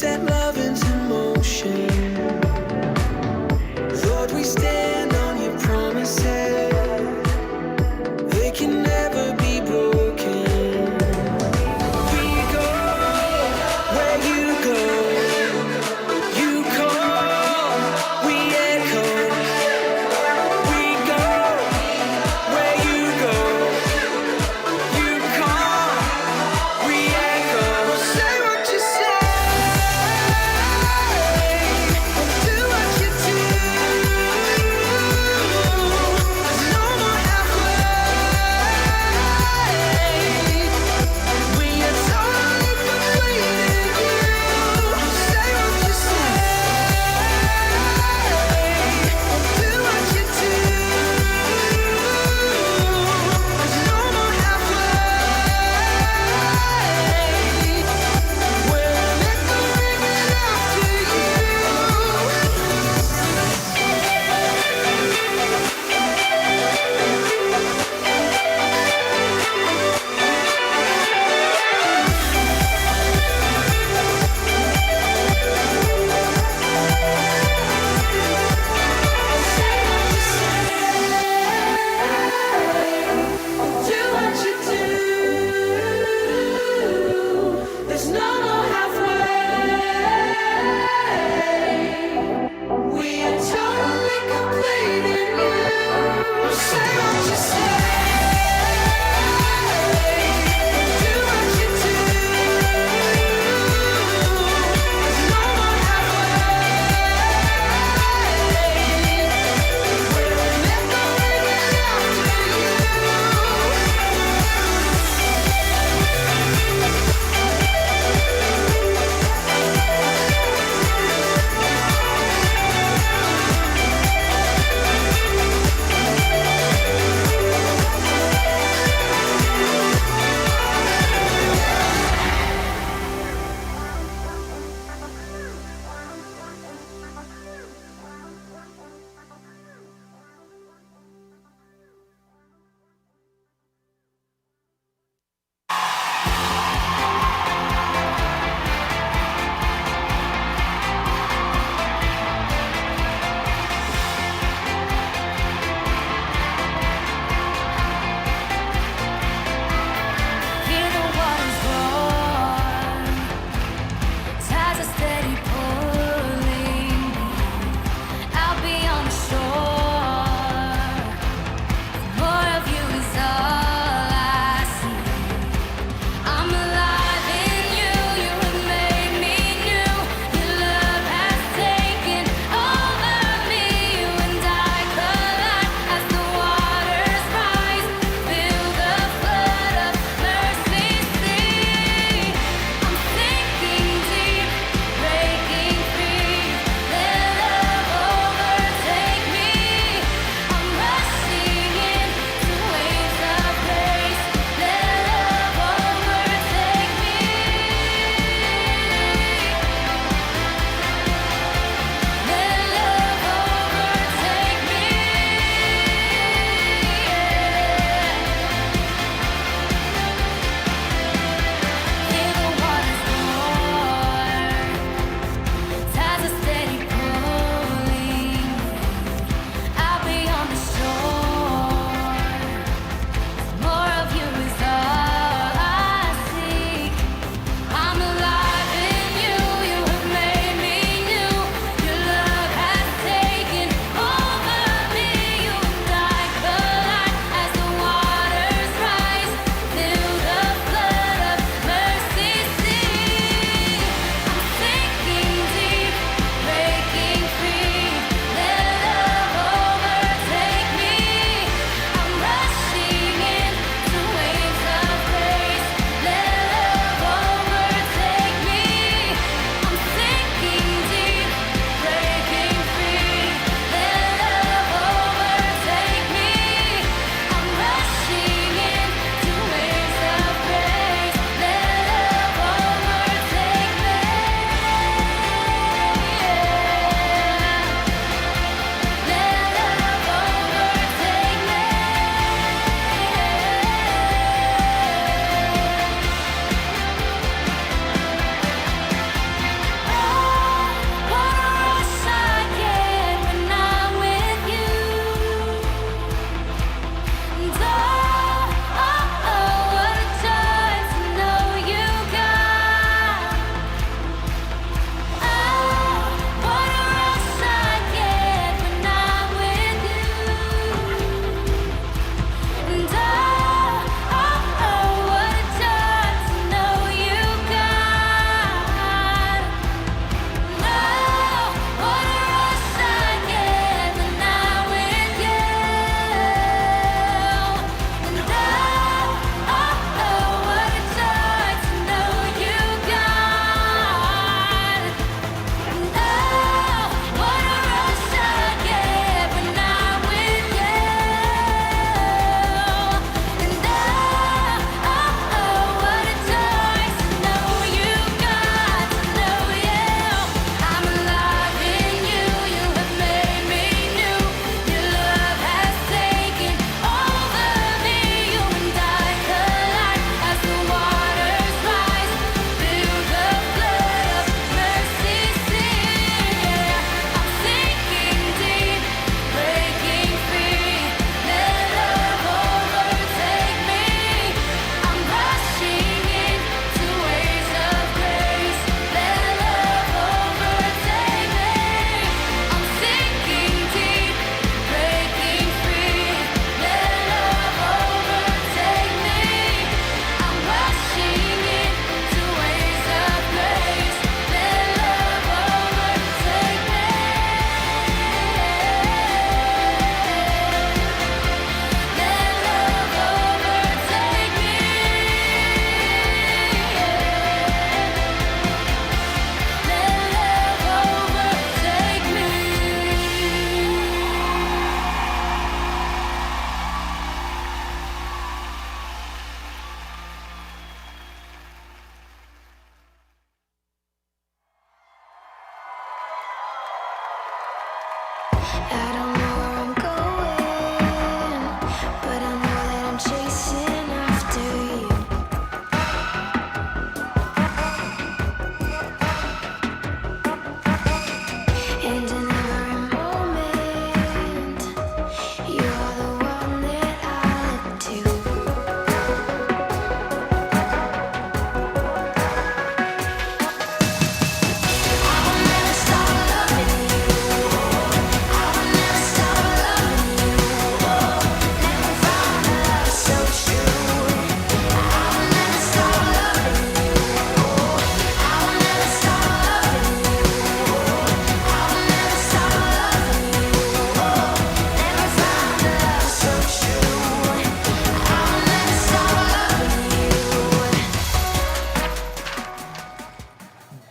set love into motion. Lord, we stand on your promises. They can never be broken. We go where you go. You call, we echo. We go where you go. You call, we echo. Say what you say.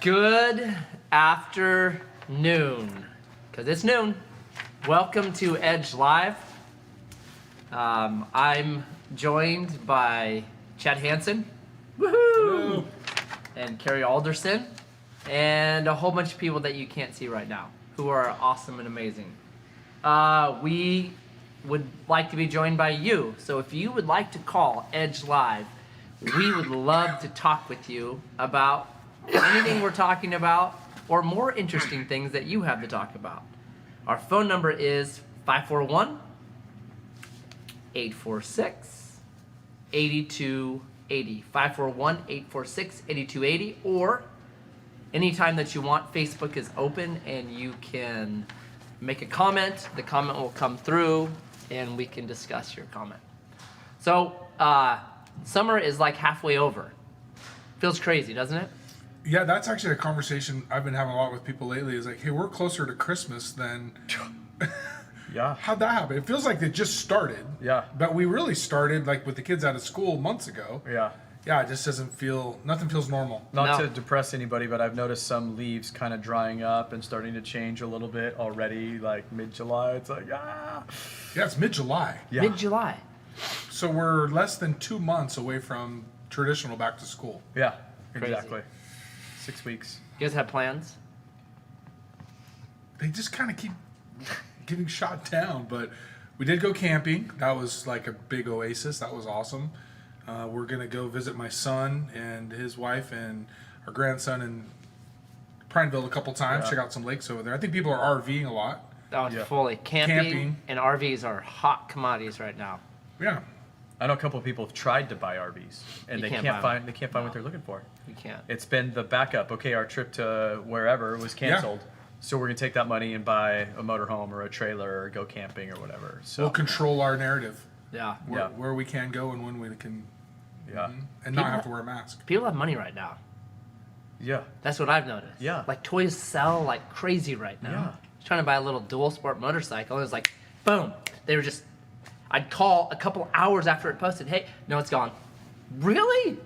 Good afternoon, because it's noon. Welcome to Edge Live. I'm joined by Chad Hansen, woohoo, and Carrie Alderson, and a whole bunch of people that you can't see right now, who are awesome and amazing. We would like to be joined by you, so if you would like to call Edge Live, we would love to talk with you about anything we're talking about, or more interesting things that you have to talk about. Our phone number is 541-846-8280. 541-846-8280, or anytime that you want, Facebook is open and you can make a comment. The comment will come through and we can discuss your comment. So, summer is like halfway over. Feels crazy, doesn't it? Yeah, that's actually a conversation I've been having a lot with people lately. Is like, hey, we're closer to Christmas than. Yeah. How'd that happen? It feels like they just started. Yeah. But we really started like with the kids out of school months ago. Yeah. Yeah, it just doesn't feel. Nothing feels normal. Not No. to depress anybody, but I've noticed some leaves kind of drying up and starting to change a little bit already, like mid-July. It's like, ah. Yeah, it's mid-July. Yeah. Mid-July. So we're less than 2 months away from traditional back to school. Yeah, Crazy. exactly. 6 weeks. You guys have plans? They just kind of keep getting shot down. But we did go camping. That was like a big oasis. That was awesome. We're going to go visit my son and his wife and our grandson in Prineville a couple times. Yeah. Check out some lakes over there. I think people are RVing a lot. Oh, Yeah. fully. Camping Camping. and RVs are hot commodities right now. Yeah. I know a couple of people have tried to buy RVs and You they can't can't buy find what they're looking for. You can't. It's been the backup. Okay, our trip to wherever was canceled. So we're gonna take that money and buy a motorhome or a trailer or go camping or whatever. So We'll control our narrative. Yeah. Where we can go and when we can. yeah. And not People- have to wear a mask. People have money right now. Yeah. That's what I've noticed. Yeah. Like toys sell like crazy right now. Yeah. I was trying to buy a little dual sport motorcycle and it was like, boom. They were just, I'd call a couple hours after it posted, hey, no, it's gone. Really?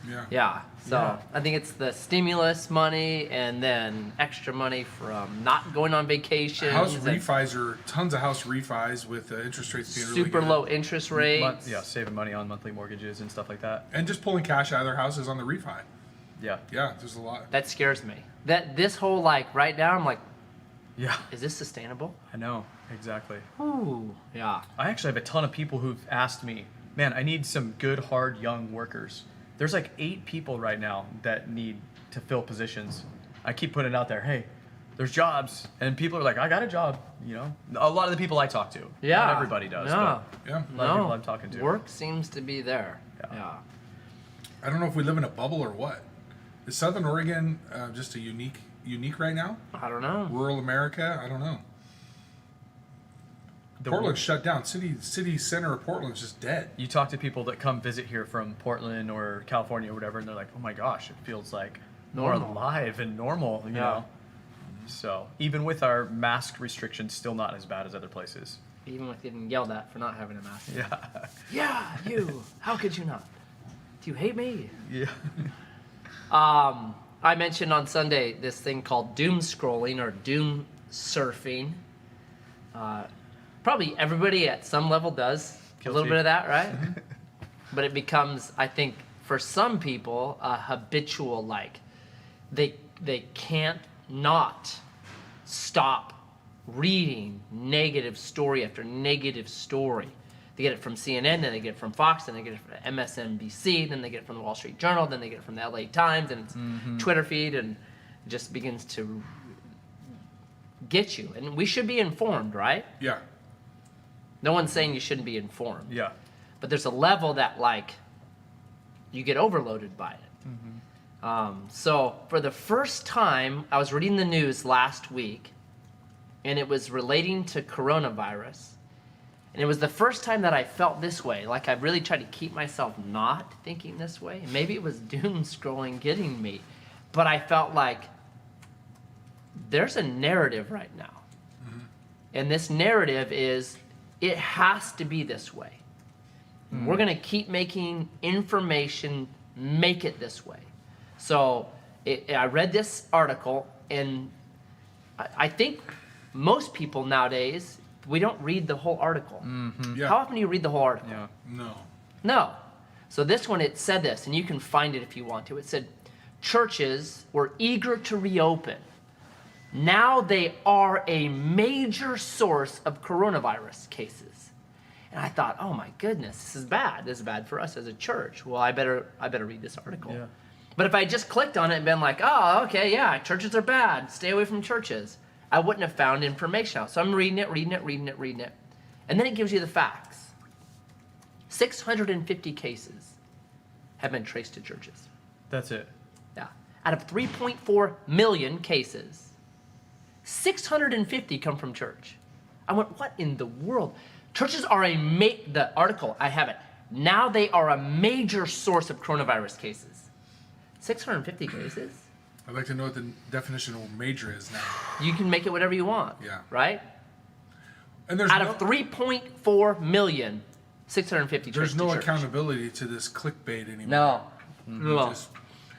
Yeah. Yeah. So Yeah. I think it's the stimulus money and then extra money from not going on vacations. House and refis are tons of house refis with interest rates being really super good. low interest rates. Yeah, saving money on monthly mortgages and stuff like that. And just pulling cash out of their houses on the refi. Yeah. Yeah, there's a lot. That scares me. That this whole like right now, I'm like, Yeah. is this sustainable? I know. Exactly. Ooh. Yeah. I actually have a ton of people who've asked me, man, I need some good, hard, young workers. There's like 8 people right now that need to fill positions. I keep putting it out there, hey, there's jobs. And people are like, I got a job, you know? A lot of the people I talk to. Yeah. Not everybody does, No. Yeah. but a lot of people I'm talking to. Work seems to be there. Yeah. Yeah. I don't know if we live in a bubble or what. Is Southern Oregon just a unique right now? I don't know. Rural America? I don't know. Portland's shut down. City center of Portland's just dead. You talk to people that come visit here from Portland or California or whatever, and they're like, oh my gosh, it feels like more Normal. alive and normal, you Yeah. know? So even with our mask restrictions, still not as bad as other places. Even with getting yelled at for not having a mask. Yeah. Yeah, you. How could you not? Do you hate me? Yeah. I mentioned on Sunday this thing called doom scrolling or doom surfing. Probably everybody at some level does a little Guilty. bit of that, right? But it becomes, I think, for some people, a habitual like. They can't not stop reading negative story after negative story. They get it from CNN, then they get it from Fox, then they get it from MSNBC, then they get it from the Wall Street Journal, then they get it from the LA Times, and it's Twitter feed, and it just begins to get you. And we should be informed, right? Yeah. No one's saying you shouldn't be informed. Yeah. But there's a level that, like, you get overloaded by it. So for the first time, I was reading the news last week, and it was relating to coronavirus. And it was the first time that I felt this way. Like I really tried to keep myself not thinking this way. Maybe it was doom scrolling getting me. But I felt like there's a narrative right now. And this narrative is, it has to be this way. We're going to keep making information make it this way. So I read this article, and I think most people nowadays, we don't read the whole article. Yeah. How often do you read the whole article? Yeah. No. No. So this one, it said this, and you can find it if you want to. It said, churches were eager to reopen. Now they are a major source of coronavirus cases. And I thought, oh my goodness, this is bad. This is bad for us as a church. Well, I better read this article. Yeah. But if I just clicked on it and been like, oh, okay, yeah, churches are bad. Stay away from churches, I wouldn't have found information out. So I'm reading it. And then it gives you the facts. 650 cases have been traced to churches. That's it. Yeah. Out of 3.4 million cases, 650 come from church. I went, what in the world? Churches are the article, I have it. Now they are a major source of coronavirus cases. 650 cases? I'd like to know what the definition of major is now. You can make it whatever you want. Yeah. Right? And there's Out no, of 3.4 million, 650 there's traced no to church. accountability to this clickbait anymore. No. Mm-hmm. Just,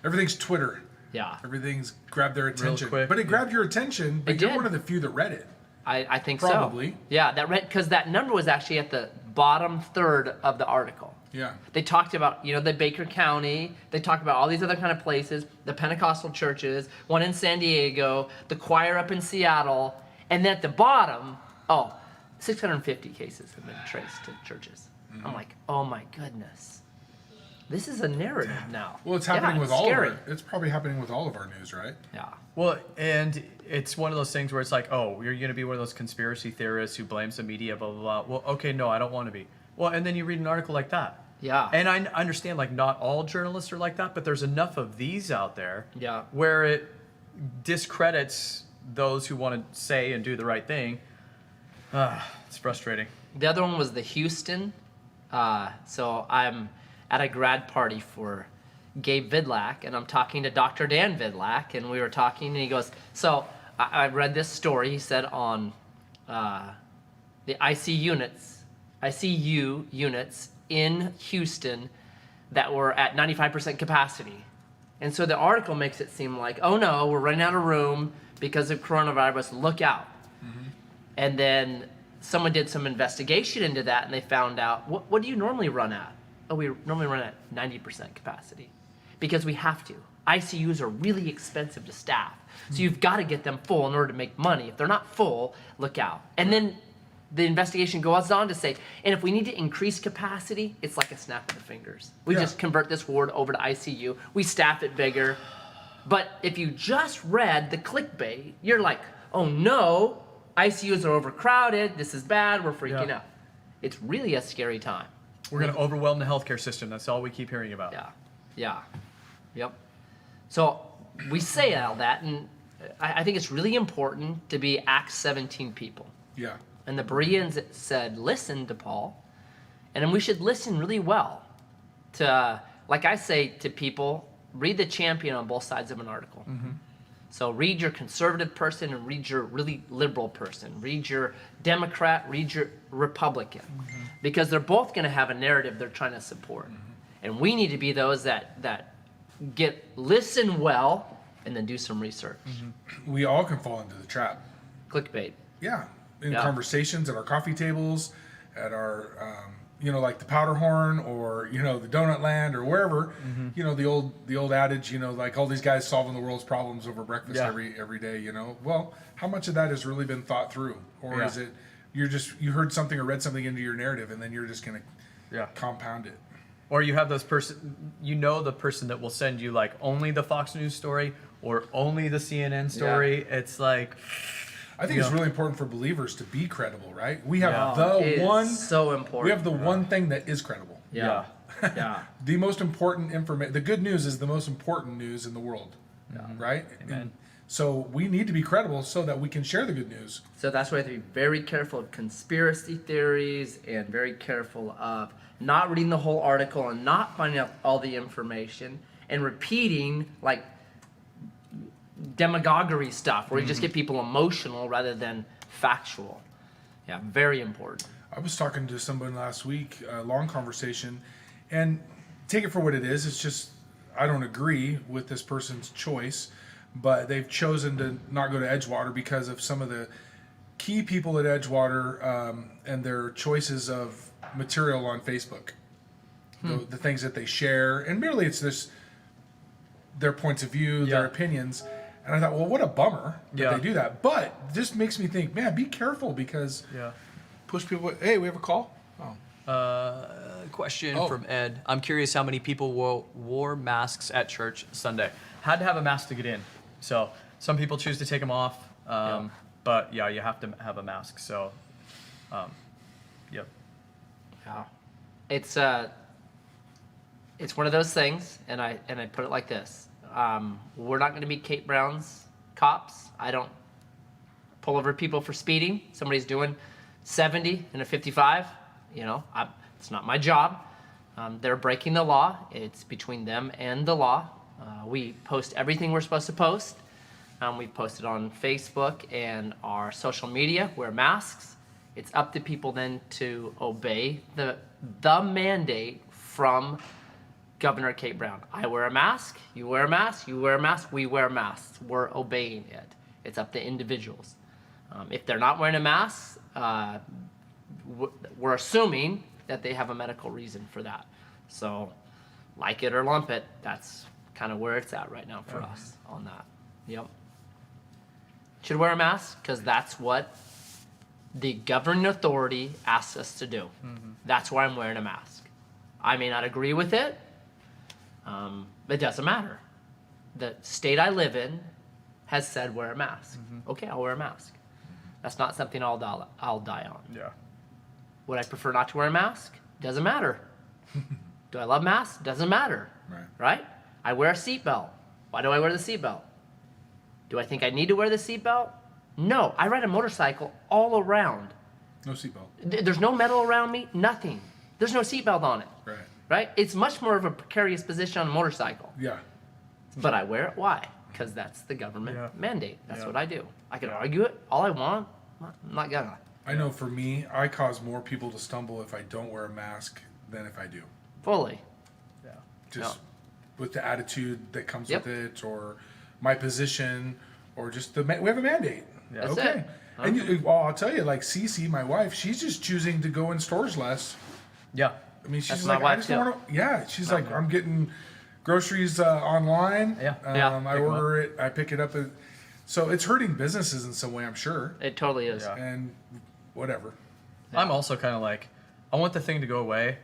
everything's Twitter. Yeah. Everything's grabbed their attention. quick. But it grabbed your attention, but It you're did. one of the few that read it. I think Probably. so. Yeah, because that number was actually at the bottom third of the article. Yeah. They talked about, the Baker County. They talked about all these other kind of places, the Pentecostal churches, one in San Diego, the choir up in Seattle. And then at the bottom, 650 cases have been traced to churches. Mm-hmm. I'm like, oh my goodness. This is a narrative now. Well, it's happening Yeah, with it's all scary. of it. It's probably happening with all of our news, right? Yeah. Well, and it's one of those things where it's like, oh, you're going to be one of those conspiracy theorists who blames the media, blah, blah, blah. Well, okay, no, I don't want to be. Well, and then you read an article like that. Yeah. And I understand, like, not all journalists are like that, but there's enough of these out there Yeah. where it discredits those who want to say and do the right thing. It's frustrating. The other one was the Houston. So I'm at a grad party for Gabe Vidlak, and I'm talking to Dr. Dan Vidlak, and we were talking, and he goes, so I read this story, he said, on the ICU units in Houston that were at 95% capacity. And so the article makes it seem like, oh no, we're running out of room because of coronavirus, look out. And then someone did some investigation into that, and they found out, what do you normally run at? Oh, we normally run at 90% capacity because we have to. ICUs are really expensive to staff. So you've got to get them full in order to make money. If they're not full, look out. And then the investigation goes on to say, and if we need to increase capacity, it's like a snap of the fingers. We Yeah. just convert this ward over to ICU. We staff it bigger. But if you just read the clickbait, you're like, oh no, ICUs are overcrowded. This is bad. We're freaking Yeah. out. It's really a scary time. We're going to overwhelm the healthcare system. That's all we keep hearing about. Yep. So we say all that, and I think it's really important to be Acts 17 people. Yeah. And the Bereans said, listen to Paul. And then we should listen really well to, like I say to people, read the champion on both sides of an article. So read your conservative person and read your really liberal person. Read your Democrat, read your Republican. Because they're both going to have a narrative they're trying to support. And we need to be those that listen well and then do some research. We all can fall into the trap. Clickbait. Yeah. In Yeah. conversations at our coffee tables, at our, like the Powderhorn or, the Donut Land or wherever, the old adage, like all these guys solving the world's problems over breakfast Yeah. every day, Well, how much of that has really been thought through? Or Yeah. is it you heard something or read something into your narrative and then you're just going to Yeah. compound it? Or you have those the person that will send you like only the Fox News story or only the CNN story. It's like, I think it's Yeah. really important for believers to be credible, right? We have Yeah. It the is one so important. we have the one thing that is credible. Yeah. The most important information, the good news is the most important news in the world, right? Amen. And so we need to be credible so that we can share the good news. So that's why we have to be very careful of conspiracy theories and very careful of not reading the whole article and not finding out all the information and repeating like demagoguery stuff where you just get people emotional rather than factual. Yeah, very important. I was talking to someone last week, a long conversation, and take it for what it is. It's just I don't agree with this person's choice, but they've chosen to not go to Edgewater because of some of the key people at Edgewater and their choices of material on Facebook. The things that they share, and merely it's this their points of view, their opinions. And I thought, well, what a bummer that they do that. But this makes me think, man, be careful because push people. Hey, we have a call. Oh. Question from Ed. I'm curious how many people wore masks at church Sunday. Had to have a mask to get in. So some people choose to take them off. But yeah, you have to have a mask. So, yep. Yeah. It's one of those things, and I put it like this. We're not going to be Kate Brown's cops. I don't pull over people for speeding. Somebody's doing 70 in a 55. It's not my job. They're breaking the law. It's between them and the law. We post everything we're supposed to post. We've posted on Facebook and our social media. Wear masks. It's up to people then to obey the mandate from Governor Kate Brown. I wear a mask, you wear a mask, you wear a mask, we wear masks. We're obeying it. It's up to individuals. If they're not wearing a mask, we're assuming that they have a medical reason for that. So, like it or lump it, that's kind of where it's at right now for us on that. Yep. Should wear a mask because that's what the governing authority asks us to do. That's why I'm wearing a mask. I may not agree with it. It doesn't matter. The state I live in has said wear a mask. Okay, I'll wear a mask. That's not something I'll die on. Yeah. Would I prefer not to wear a mask? Doesn't matter. Do I love masks? Doesn't matter. Right? I wear a seatbelt. Why do I wear the seatbelt? Do I think I need to wear the seatbelt? No. I ride a motorcycle all around. No seatbelt. There's no metal around me. Nothing. There's no seatbelt on it. Right? It's much more of a precarious position on a motorcycle. Yeah. But I wear it. Why? Because that's the government mandate. That's what I do. I can argue it all I want. I'm not gonna. I know for me, I cause more people to stumble if I don't wear a mask than if I do. Fully. Yeah. Just with the attitude that comes Yep. with it, or my position, or just we have a mandate. Yeah. That's Okay. it. And I'll tell you, like Cece, my wife, she's just choosing to go in stores less. Yeah. I mean, she's That's just my like, I wife just don't too. want to. Yeah, she's like, I'm getting groceries online. Yeah. I Pick 'em order it. I pick it up. So it's hurting businesses in some way, I'm sure. It totally is. Yeah. And whatever. I'm also kind of like, I want the thing to go away.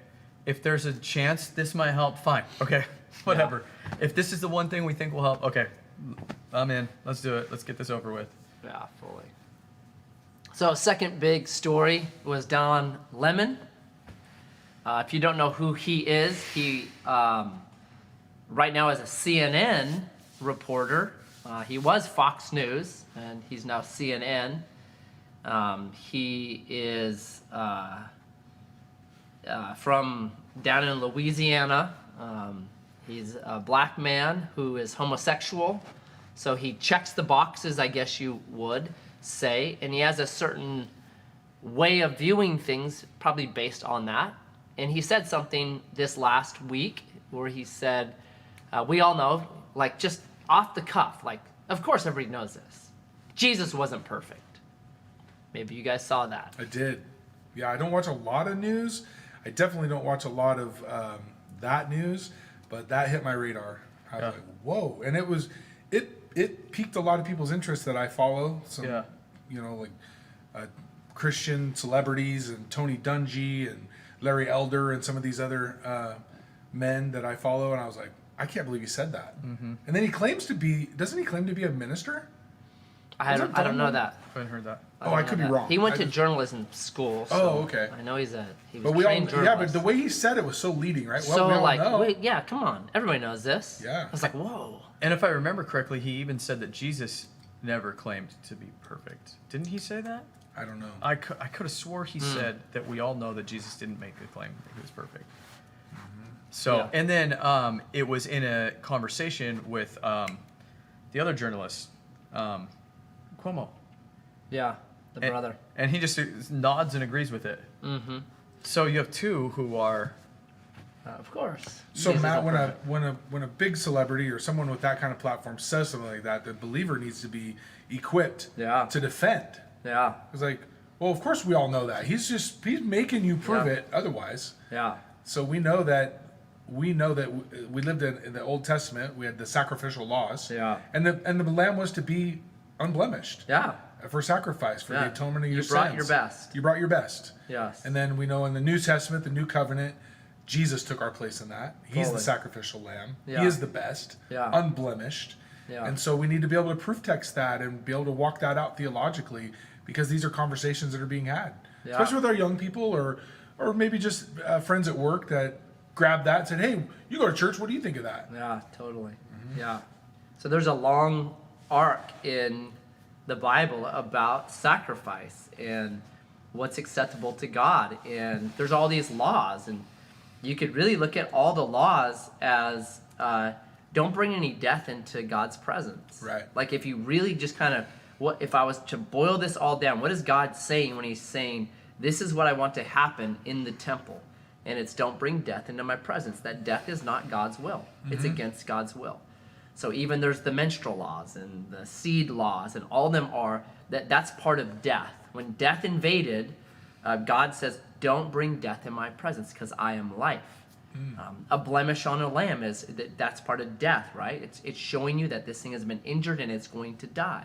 If there's a chance this might help, fine. Okay, whatever. If this is the one thing we think will help, okay, I'm in. Let's do it. Let's get this over with. Yeah, fully. So second big story was Don Lemon. If you don't know who he is, he right now is a CNN reporter. He was Fox News, and he's now CNN. He is from down in Louisiana. He's a black man who is homosexual. So he checks the boxes, I guess you would say, and he has a certain way of viewing things, probably based on that. And he said something this last week where he said, we all know, like just off the cuff, like, of course everybody knows this. Jesus wasn't perfect. Maybe you guys saw that. I did. Yeah, I don't watch a lot of news. I definitely don't watch a lot of that news, but that hit my radar. I was like, whoa. And it piqued a lot of people's interest that I follow. Some, like Christian celebrities and Tony Dungy and Larry Elder and some of these other men that I follow. And I was like, I can't believe he said that. Mm-hmm. And then he claims to be, doesn't he claim to be a minister? I don't know that. I haven't heard that. I could be wrong. He went I to just- journalism school. So Oh, okay. I know he was But we all, trained yeah, but journalist. the way he said it was so leading, right? Well, so we all like, know. wait, yeah, come on, everybody knows this. Yeah. I was like, whoa. And if I remember correctly, he even said that Jesus never claimed to be perfect. Didn't he say that? I don't know. I could have swore he said that we all know that Jesus didn't make the claim that he was perfect. So, Yeah. and then it was in a conversation with the other journalist, Cuomo. Yeah, the And- brother. And he just nods and agrees with it. Mm-hmm. So you have two who are Of course. So Jesus Matt, is perfect. when a big celebrity or someone with that kind of platform says something like that, the believer needs to be equipped Yeah. to defend. Yeah. It's like, well, of course we all know that. He's making you prove Yeah. it otherwise. Yeah. So we know that we lived in the Old Testament. We had the sacrificial laws. Yeah. And the lamb was to be unblemished. Yeah. For sacrifice, for the Yeah. atonement of your You brought sins. your best. You brought your best. Yes. And then we know in the New Testament, the New Covenant, Jesus took our place in that. He's Totally. the sacrificial lamb. Yeah. He is the best, Yeah. unblemished. Yeah. And so we need to be able to proof text that and be able to walk that out theologically, because these are conversations that are being had, Yeah. especially with our young people or maybe just friends at work that grab that and said, "Hey, you go to church. What do you think of that?" Yeah, totally. Yeah. So there's a long arc in the Bible about sacrifice and what's acceptable to God. And there's all these laws. And you could really look at all the laws as don't bring any death into God's presence. Right. Like if you really just kind of, what if I was to boil this all down, what is God saying when he's saying, this is what I want to happen in the temple? And it's don't bring death into my presence. That death is not God's will. It's against God's will. So even there's the menstrual laws and the seed laws, and all of them are that's part of death. When death invaded, God says, don't bring death in my presence because I am life. A blemish on a lamb that's part of death, right? It's showing you that this thing has been injured and it's going to die.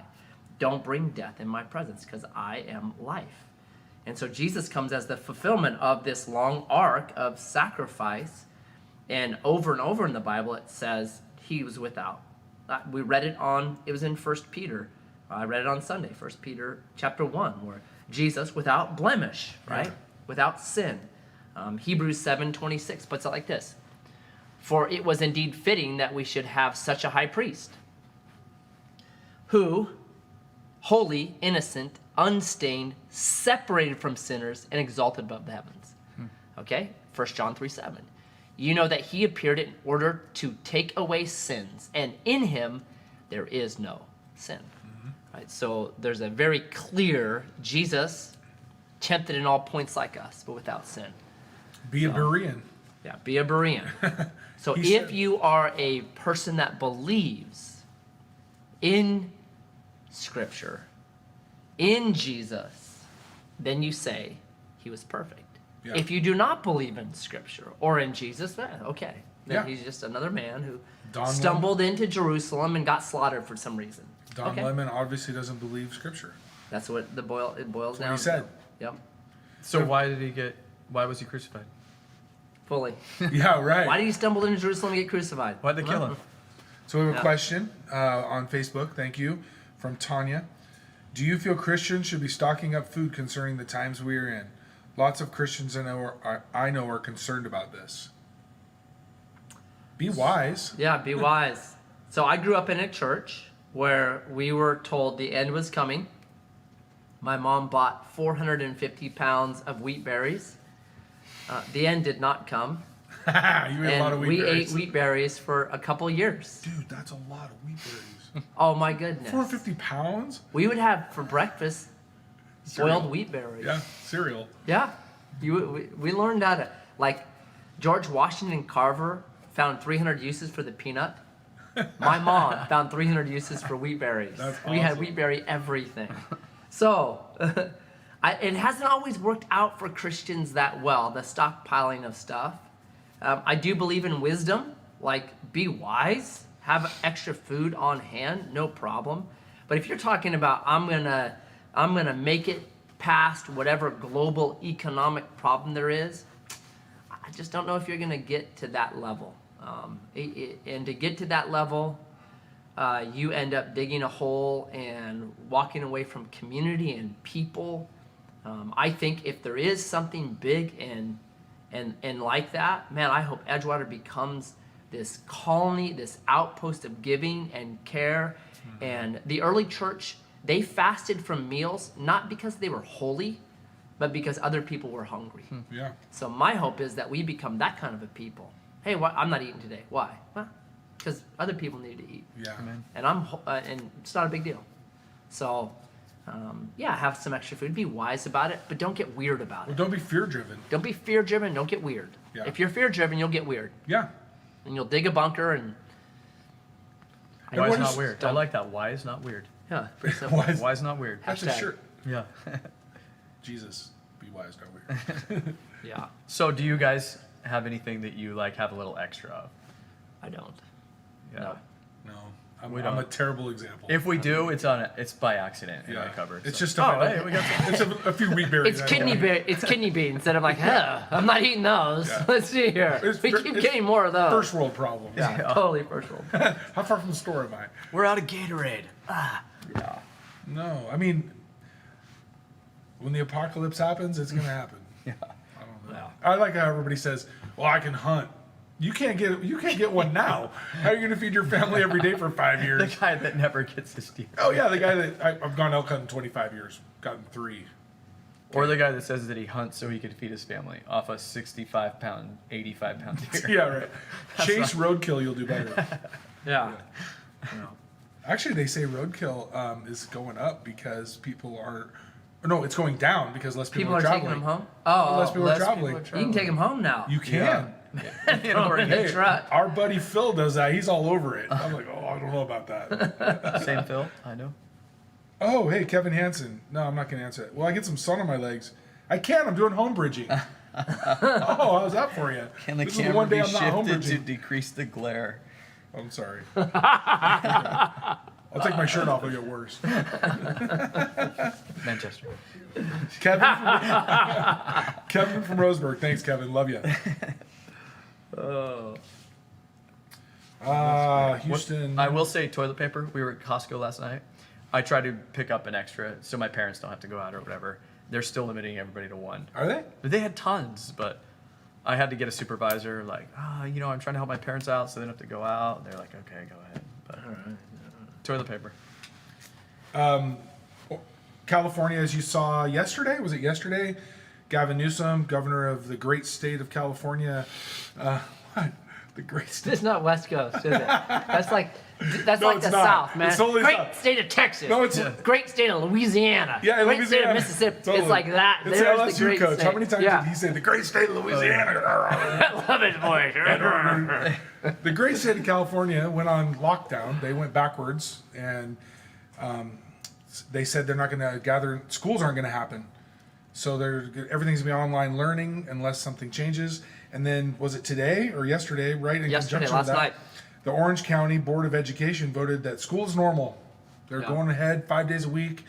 Don't bring death in my presence because I am life. And so Jesus comes as the fulfillment of this long arc of sacrifice. And over in the Bible, it says he was without. We read it it was in 1 Peter. I read it on Sunday, 1 Peter chapter 1, where Jesus without blemish, right? Yeah. Without sin. Hebrews 7:26 puts it like this. For it was indeed fitting that we should have such a high priest who, holy, innocent, unstained, separated from sinners, and exalted above the heavens. Okay? 1 John 3:7. You know that he appeared in order to take away sins, and in him there is no sin. Right? So there's a very clear Jesus tempted in all points like us, but without sin. Be a Berean. Yeah, be a Berean. So He if said- you are a person that believes in Scripture, in Jesus, then you say he was perfect. Yeah. If you do not believe in Scripture or in Jesus, okay. Then Yeah. he's just another man who Don stumbled into Jerusalem and got slaughtered for some reason. Don Okay. Lemon obviously doesn't believe Scripture. That's what it boils That's down what he said. to. Yep, So why was he crucified? fully. Yeah, right. Why did he stumble into Jerusalem and get crucified? Why'd they kill him? So we have a Yeah. question on Facebook, thank you, from Tanya. Do you feel Christians should be stocking up food concerning the times we are in? Lots of Christians I know are concerned about this. Be wise. Yeah, be wise. So I grew up in a church where we were told the end was coming. My mom bought 450 pounds of wheat berries. The end did not come. You ate a lot of And wheat we berries. ate wheat berries for a couple years. Dude, that's a lot of wheat berries. Oh my goodness. 450 pounds? We would have for breakfast Cereal. boiled wheat berries. Yeah, cereal. Yeah. We learned how to, like, George Washington Carver found 300 uses for the peanut. My mom found 300 uses for wheat berries. That's We had awesome. wheat berry everything. So, it hasn't always worked out for Christians that well, the stockpiling of stuff. I do believe in wisdom, like be wise, have extra food on hand, no problem. But if you're talking about I'm gonna make it past whatever global economic problem there is, I just don't know if you're gonna get to that level. And to get to that level, you end up digging a hole and walking away from community and people. I think if there is something big and like that, man, I hope Edgewater becomes this colony, this outpost of giving and care. And the early church, they fasted from meals, not because they were holy, but because other people were hungry. Yeah. So my hope is that we become that kind of a people. Hey, I'm not eating today. Why? Well, because other people need to eat. Yeah. Amen. And and it's not a big deal. So Yeah, have some extra food. Be wise about it, but don't get weird about Well, it. don't be fear driven. Don't be fear driven. Don't get weird. Yeah. If you're fear driven, you'll get weird, Yeah. and you'll dig a bunker and Why is Everyone not just weird? I don't- like that. Why is not weird? yeah. pretty simple. Why is Why is not weird? that's a Hashtag. shirt? Yeah. Jesus, be wise, not weird. Yeah, So, do you guys have anything that you like have a little extra of? I don't. Yeah. No. No, We I'm a don't. terrible example. If we do, it's by accident in yeah, my cupboard. it's so- just oh, hey, we got some. it's a few wheat berries. It's I kidney don't- It's kidney beans, and I'm like, I'm not eating those. Yeah. Let's see here. It's We fir- keep it's getting more of those. First world problems. Yeah, totally first world. How far from the store am I? We're out of Gatorade. Yeah. No, I mean, when the apocalypse happens, it's gonna happen. Yeah. I don't know. Yeah. I like how everybody says, "Well, I can hunt." You can't get one now. How are you gonna feed your family every day for 5 The years? guy that never gets to steal. Oh yeah, the guy that I've gone elk hunting 25 years, gotten 3. Or the guy that says that he hunts so he could feed his family off a 65-pound, 85-pound deer. Yeah, right. Chase roadkill, you'll do better. Yeah. Actually, they say roadkill is going up because people are. No, it's going down because less people, People are taking traveling. them home. Oh, Less people are traveling. you can take them home now. You can. In Oregon. Hey. truck. Our buddy Phil does that. He's all over it. I'm like, oh, I don't know about that. Same Phil, I know. Oh, hey, Kevin Hansen. No, I'm not going to answer it. Well, I get some sun on my legs. I can't. I'm doing home bridging. Oh, how's that for you? Can the This is the camera one day be I'm not home shifted to bridging. decrease the glare? I'm sorry. I'll take my shirt off. It'll get worse. Manchester. Kevin from Roseburg. Thanks, Kevin. Love you. Oh. Houston. I will say toilet paper. We were at Costco last night. I tried to pick up an extra so my parents don't have to go out or whatever. They're still limiting everybody to one. Are they? But they had tons, but I had to get a supervisor like, I'm trying to help my parents out so they don't have to go out. They're like, okay, go ahead. But toilet paper. California, as you saw yesterday, was it yesterday? Gavin Newsom, governor of the great state of California. What? The great state. It's not West Coast, is it? That's like No, the it's not. South, man. It's totally Great South. state of Texas. No, it's- great state of Louisiana. Yeah, great state Louisiana. of Mississippi. Totally. It's like that. It's There's the the LSU great coach. state. How many times yeah. did he say the great state of Louisiana? I love his voice. The great state of California went on lockdown. They went backwards, and they said they're not going to gather. Schools aren't going to happen, so everything's going to be online learning unless something changes. And then was it today or yesterday? Right in Yesterday, conjunction with last that, night. the Orange County Board of Education voted that school's normal. They're Yeah. going ahead 5 days a week.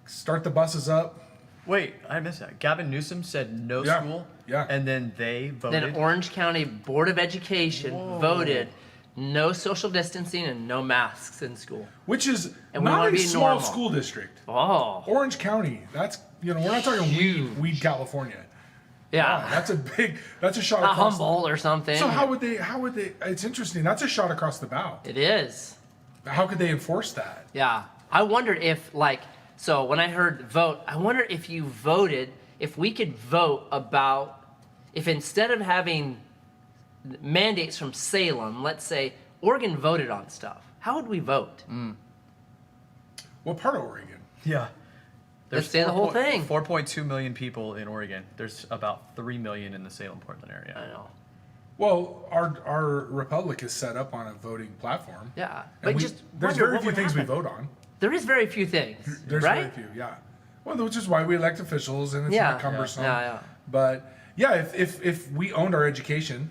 Start the buses up. Wait, I missed that. Gavin Newsom said no Yeah, school. yeah. And then they voted. Then Orange County Board of Education voted no social distancing and no masks in school. Which is And we not wanna a be small normal. school district. Oh, Orange County. That's we're not talking Huge. weed California. yeah. Wow, that's a shot Not across. Humboldt or something. So how would they? It's interesting. That's a shot across the bow. It is. How could they enforce that? Yeah. I wondered if, so when I heard vote, I wondered if you voted, if we could vote about, if instead of having mandates from Salem, let's say Oregon voted on stuff, how would we vote? What part of Oregon? Yeah. Let's say the whole thing. 4.2 million people in Oregon. There's about 3 million in the Salem-Portland I area. know. Well, our republic is set up on a voting platform. Yeah. And But there's wonder very what few would things happen. we vote on. There is very few things, There's right? very few, yeah. Well, which is why we elect officials, and it's Yeah. not cumbersome. Yeah. But yeah, if we owned our education,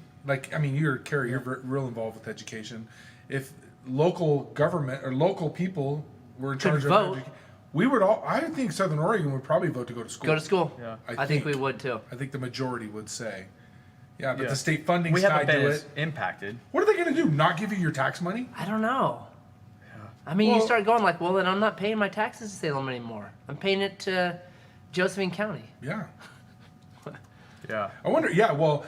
you're Carrie, you're real involved with education. If local government or local people were in Could charge vote. of education, we would all. I think Southern Oregon would probably vote to go to school. Go to school. Yeah. I think we would too. I think the majority would say. Yeah, but Yeah. the state funding We haven't tied been to as it. impacted. What are they going to do? Not give you your tax money? I don't know. I mean, Well- you start going like, well, then I'm not paying my taxes to Salem anymore. I'm paying it to Josephine County. Yeah. Yeah. I wonder. Yeah. Well,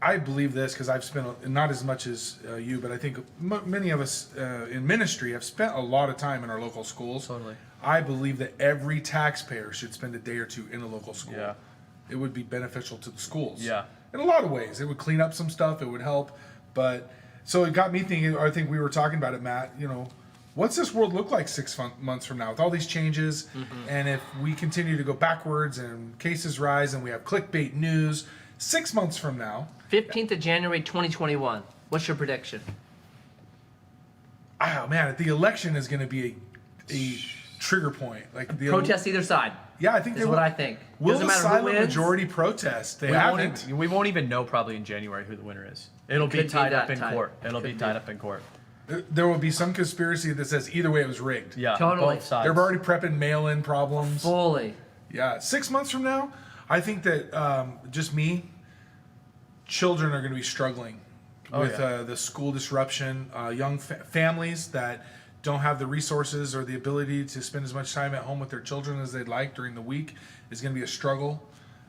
I believe this because I've spent not as much as you, but I think many of us in ministry have spent a lot of time in our local schools. Totally. I believe that every taxpayer should spend a day or two in a local school. Yeah. It would be beneficial to the schools. Yeah. In a lot of ways, it would clean up some stuff. It would help, but so it got me thinking. I think we were talking about it, Matt. what's this world look like 6 months from now with all these changes? And if we continue to go backwards and cases rise and we have clickbait news, 6 months from now, 15th of January 2021. What's your prediction? oh man, the election is going to be a trigger point. Like the Protest either side. Yeah, I think Is they what will. I think. Will Doesn't the matter who silent wins. majority protest? They We haven't. won't even know probably in January who the winner is. It'll Could be be tied that up in tight. court. It'll be Could tied be. up in court. There will be some conspiracy that says either way it was rigged. Yeah, Totally. both sides. They're already prepping mail-in problems. Fully. Yeah, 6 months from now, I think that just children are going to be struggling Oh, with yeah. the school disruption. Young families that don't have the resources or the ability to spend as much time at home with their children as they'd like during the week is going to be a struggle.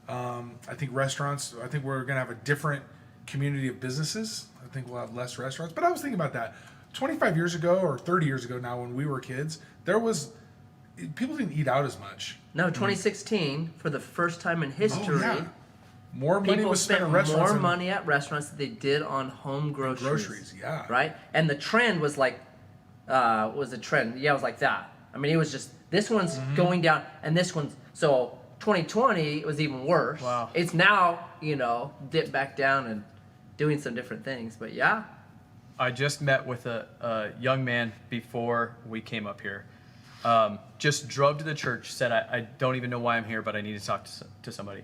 I think restaurants. I think we're going to have a different community of businesses. I think we'll have less restaurants. But I was thinking about that. 25 years ago or 30 years ago now, when we were kids, people didn't eat out as much. No, 2016, for the first time in history, Oh, yeah. More money people was spent spent on restaurants more than money at restaurants than they did on home groceries. groceries. Yeah. Right? And the trend was like, was a trend. Yeah, it was like that. I mean, it was just, this one's Mm-hmm. going down, and this one's, so 2020 was even worse. Wow. It's now, dipped back down and doing some different things. But yeah, I just met with a young man before we came up here. Just drove to the church, said, I don't even know why I'm here, but I need to talk to somebody.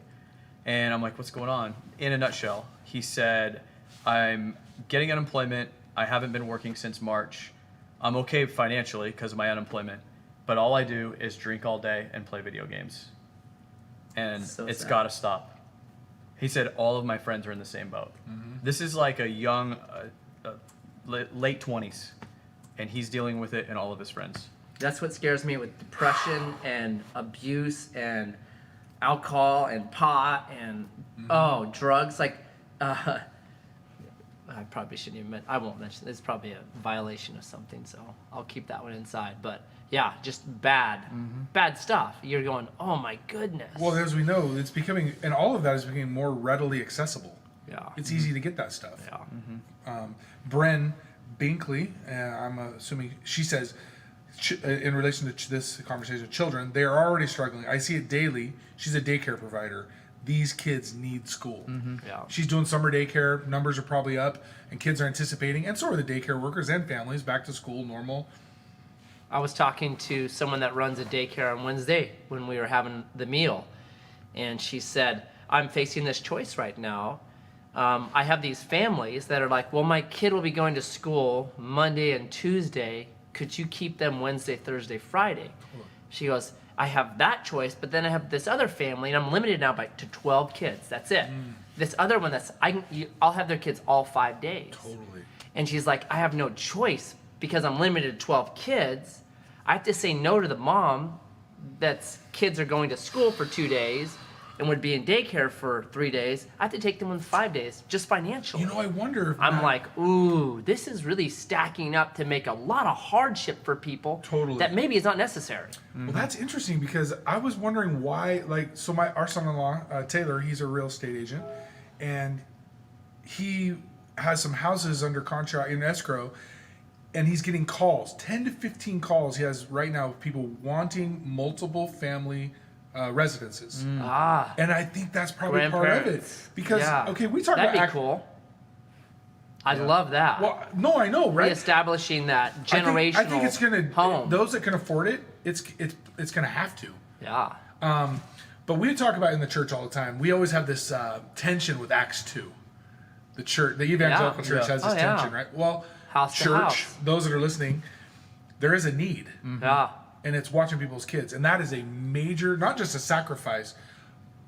And I'm like, what's going on? In a nutshell, he said, I'm getting unemployment. I haven't been working since March. I'm okay financially because of my unemployment, but all I do is drink all day and play video games. And So it's sad. got to stop. He said, all of my friends are in the same boat. This is like a young, late 20s, and he's dealing with it and all of his friends. that's what scares me with depression and abuse and alcohol and pot and drugs. Like, I probably shouldn't even. I won't mention. It's probably a violation of something, so I'll keep that one inside. But yeah, just bad stuff. You're going, oh my goodness. Well, as we know, it's becoming, and all of that is becoming more readily accessible. yeah, It's easy to get that stuff. yeah. Bren Binkley, I'm assuming she says, in relation to this conversation, children, they are already struggling. I see it daily. She's a daycare provider. These kids need school. Yeah. She's doing summer daycare. Numbers are probably up, and kids are anticipating, and so are the daycare workers and families, back to school, normal. I was talking to someone that runs a daycare on Wednesday when we were having the meal, and she said, I'm facing this choice right now. I have these families that are like, well, my kid will be going to school Monday and Tuesday. Could you keep them Wednesday, Thursday, Friday? She goes, I have that choice, but then I have this other family, and I'm limited now to 12 kids. That's it. This other one, I'll have their kids all 5 days. Totally. And she's like, I have no choice because I'm limited to 12 kids. I have to say no to the mom that's kids are going to school for 2 days and would be in daycare for 3 days. I have to take them in 5 days, just financially. I wonder if I'm Matt- like, ooh, this is really stacking up to make a lot of hardship for people Totally. that maybe is not necessary. Well, that's interesting because I was wondering why, so our son-in-law, Taylor, he's a real estate agent, and he has some houses under contract in escrow, and he's getting calls, 10 to 15 calls he has right now of people wanting multiple family residences. Ah, And I think that's probably part of it. grandparents. Because, Yeah. okay, we talk that'd about... be cool. I'd love that. Well, no, I know, right? Reestablishing that generational I think it's gonna home. those that can afford it. It's gonna have to. Yeah. But we talk about in the church all the time. We always have this tension with Acts 2. The church, the evangelical Yeah. church Yeah. has this Oh, yeah. tension, right? Well, House to church, house. those that are listening, there is a need, Yeah. and it's watching people's kids, and that is a major, not just a sacrifice,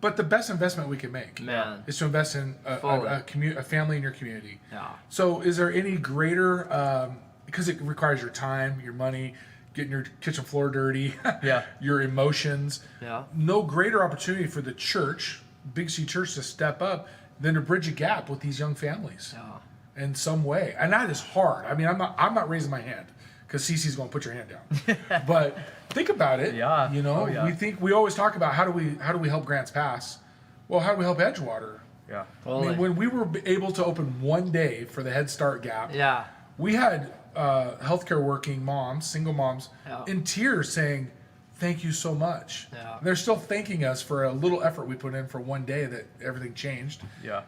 but the best investment we can make. Man. Is to invest in Fully. a family in your community. Yeah. So, is there any greater? Because it requires your time, your money, getting your kitchen floor dirty, Yeah. your emotions. Yeah. No greater opportunity for the church, Big C Church, to step up than to bridge a gap with these young families Yeah. in some way, and that is hard. I mean, I'm not raising my hand because Cece's going to put your hand down. But think about it. Yeah. You know, Oh, yeah. we always talk about how do we help Grants Pass? Well, how do we help Edgewater? Yeah. I mean, when we were able to open one day for the Head Start Gap, Yeah. we had healthcare working moms, single moms, Yeah. in tears saying, "Thank you so much." Yeah. They're still thanking us for a little effort we put in for one day that everything changed. Yeah.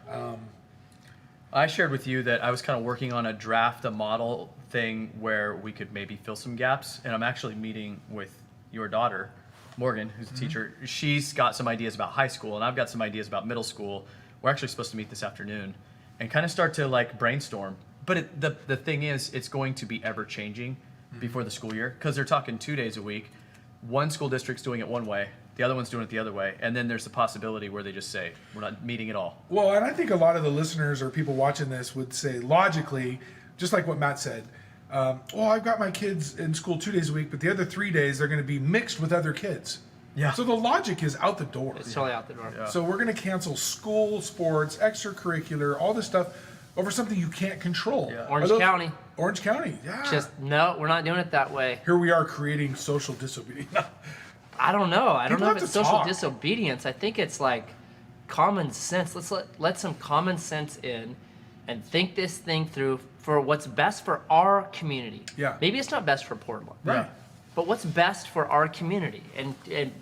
I shared with you that I was kind of working on a model thing where we could maybe fill some gaps, and I'm actually meeting with your daughter, Morgan, who's a teacher. She's got some ideas about high school, and I've got some ideas about middle school. We're actually supposed to meet this afternoon and kind of start to like brainstorm. But the thing is, it's going to be ever changing before the school year, because they're talking 2 days a week. One school district's doing it one way, the other one's doing it the other way, and then there's the possibility where they just say we're not meeting at all. Well, and I think a lot of the listeners or people watching this would say logically, just like what Matt said, well, I've got my kids in school 2 days a week, but the other 3 days they're going to be mixed with other kids. Yeah. So the logic is out the door. It's totally out the door. Yeah. So we're going to cancel school, sports, extracurricular, all this stuff over something you can't control. Yeah. Orange County. Orange County, yeah. Just no, we're not doing it that way. Here we are creating social disobedience. I don't know. I don't People know have if it's to social talk. disobedience. I think it's like common sense. Let's let some common sense in and think this thing through for what's best for our community. Yeah. Maybe it's not best for Portland. Right. But what's best for our community, and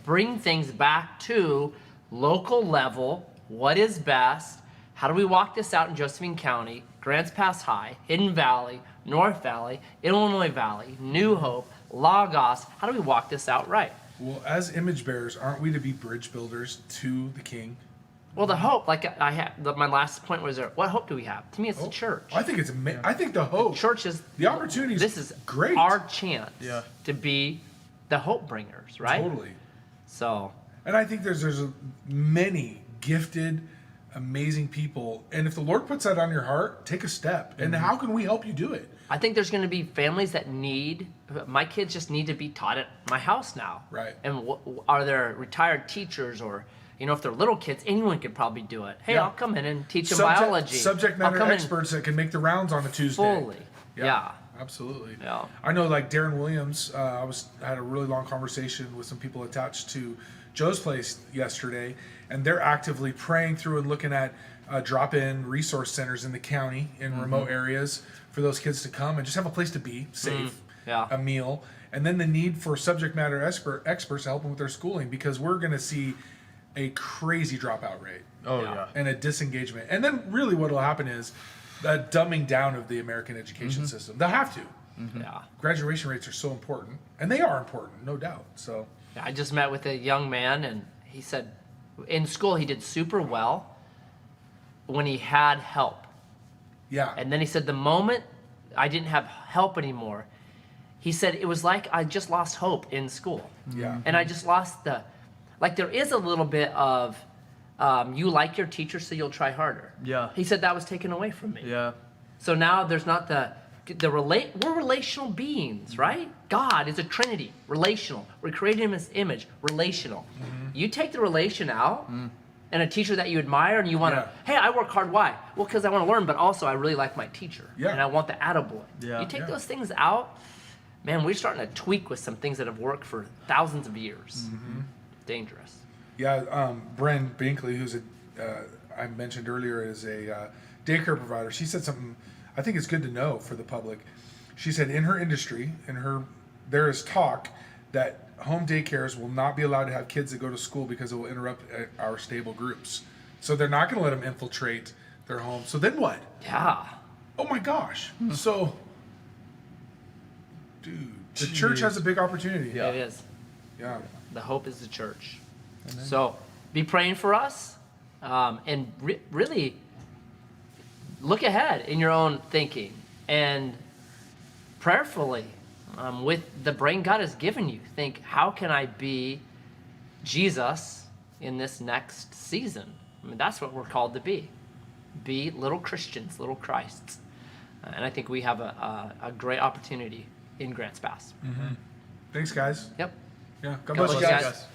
bring things back to local level. What is best? How do we walk this out in Josephine County, Grants Pass High, Hidden Valley, North Valley, Illinois Valley, New Hope, Lagos? How do we walk this out right? Well, as image bearers, aren't we to be bridge builders to the King? Well, the hope, like I had, my last point was there. What hope do we have? To me, it's the church. I think it's I think the hope. Church is The opportunity is This is great. Our chance Yeah. to be the hope bringers, right? Totally. So And I think there's many gifted, amazing people. And if the Lord puts that on your heart, take a step. And how can we help you do it? I think there's going to be families that need. My kids just need to be taught at my house now. Right. And are there retired teachers, or if they're little kids, anyone could probably do it. Hey, Yeah. I'll come in and teach them biology. Subject I'll matter come in experts that can make the rounds on a Tuesday. fully. Yeah. Absolutely. Yeah. I know, like Darren Williams. I had a really long conversation with some people attached to Joe's Place yesterday, and they're actively praying through and looking at drop-in resource centers in the county in remote areas for those kids to come and just have a place to be safe, Yeah. a meal, and then the need for subject matter experts to help them with their schooling, because we're going to see a crazy dropout rate. Oh Yeah. yeah. And a disengagement. And then really what will happen is a dumbing down of the American education system. They'll have to. Yeah. Graduation rates are so important, and they are important, no doubt. So, I just met with a young man, and he said in school he did super well when he had help. yeah. And then he said the moment I didn't have help anymore, he said it was like I just lost hope in school. Yeah. And I just lost there is a little bit of you like your teacher so you'll try harder. Yeah. He said that was taken away from me. Yeah. So now there's not we're relational beings, right? God is a Trinity, relational. We're created in His image, relational. You take the relation out, and a teacher that you admire, and you want to, hey, I work hard. Why? Well, because I want to learn, but also I really like my teacher, Yeah. and I want the attaboy. Yeah. You take Yeah. those things out, man, we're starting to tweak with some things that have worked for thousands of years. Dangerous. Yeah, Bren Binkley, who's I mentioned earlier, is a daycare provider. She said something I think it's good to know for the public. She said in her industry, there is talk that home daycares will not be allowed to have kids that go to school because it will interrupt our stable groups. So they're not going to let them infiltrate their home. So then what? Yeah. Oh my gosh. So, dude, the church has a big opportunity. Yeah. It is. Yeah. The hope is the church. So be praying for us, and really look ahead in your own thinking, and prayerfully, with the brain God has given you, think, how can I be Jesus in this next season? I mean, that's what we're called to be. Be little Christians, little Christs. And I think we have a great opportunity in Grants Pass. Thanks, guys. Yep. Yeah. God God bless you bless you guys. guys.